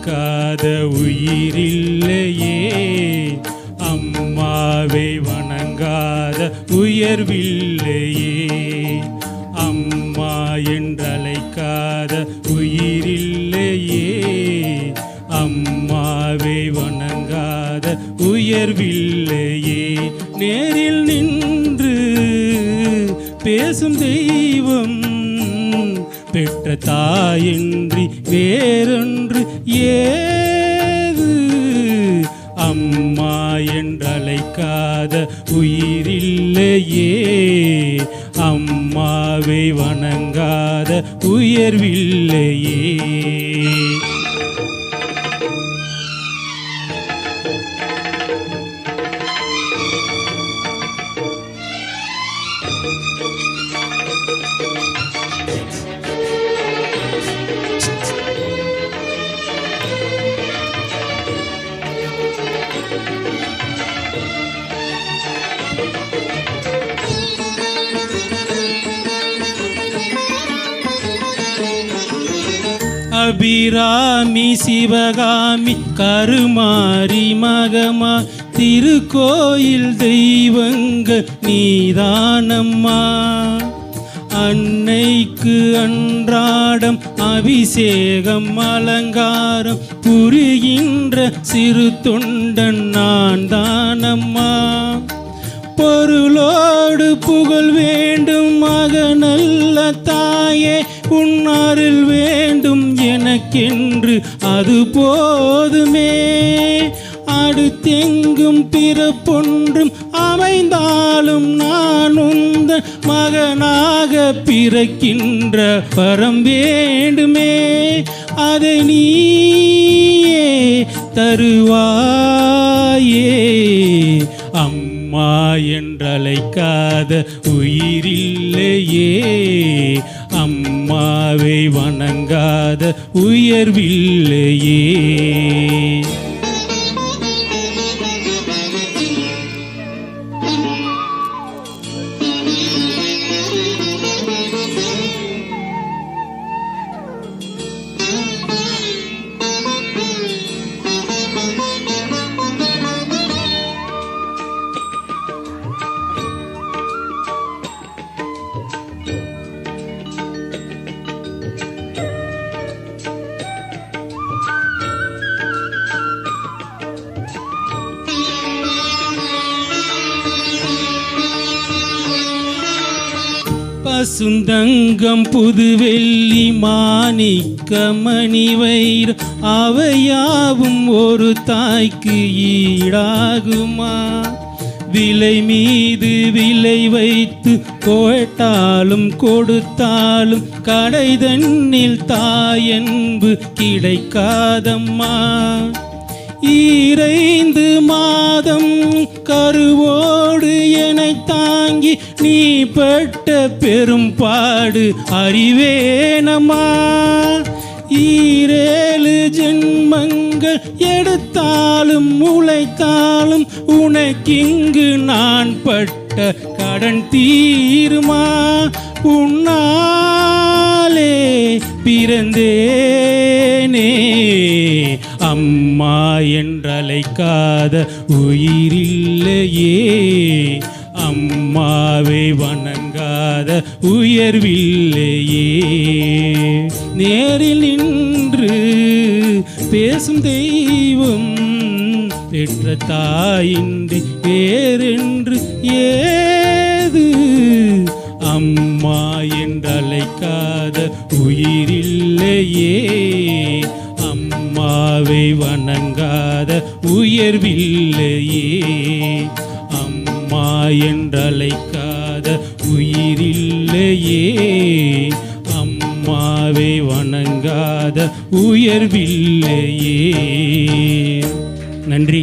அழைக்காத உயிரில்லையே, அம்மாவை வணங்காத உயர்வில்லையே. அம்மா என்றழைக்காத உயிரில்லையே, அம்மாவை வணங்காத உயர்வில்லையே. நேரில் நின்று பேசும் தெய்வம் பெற்ற தாயின்றி வேறொன்று ஏது. அம்மா என்றழைக்காத உயிரில்லையே, அம்மாவை வணங்காத உயர்வில்லையே. அபிராமி சிவகாமி கருமாரி மகமா திருக்கோயில் தெய்வங்கள் நீதானம்மா. அன்னைக்கு அன்றாடம் அபிஷேகம் அலங்காரம் புரிகின்ற சிறு தொண்டன் நான் தானம்மா. பொருளோடு புகழ் வேண்டும் மகனல்ல தாயே, உன்னாரில் வேண்டும் எனக்கென்று அது போதுமே. அடுத்தெங்கும் பிறப்பொன்றும் அமைந்தாலும் நான் உந்தன் மகனாக பிறக்கின்ற வரம் வேண்டுமே. அதை நீயே தருவாயே. அம்மா என்றழைக்காத உயிரில்லையே, அம்மாவை வணங்காத உயர்வில்லையே. பசுந்தங்கம் புதுவெள்ளி மாணிக்க மணிவயிர் அவையாவும் ஒரு தாய்க்கு ஈடாகுமா. விலை மீது விலை வைத்து கேட்டாலும் கொடுத்தாலும் கடை தன்னில் தாயன்பு கிடைக்காதம்மா. 2 மாதம் கருவோடு என்னை தாங்கி நீ பட்ட பெரும்பாடு அறிவேனம்மா. 7 ஜென்மங்கள் எடுத்தாலும் உழைத்தாலும் உனக்கிங்கு நான் பட்ட கடன் தீருமா. உன்னாலே பிறந்தேனே, அம்மா என்றழைக்காத உயிரில்லையே, அம்மாவை வணங்காத உயர்வில்லையே. நேரில் நின்று பேசும் தெய்வம் பெற்ற தாயின்றி வேறென்று ஏது. அம்மா என்றழைக்காத உயிரில்லையே, அம்மாவை வணங்காத உயர்வில்லையே. அம்மா என்றழைக்காத உயிரில்லையே, அம்மாவை வணங்காத உயர்வில்லையே. நன்றி.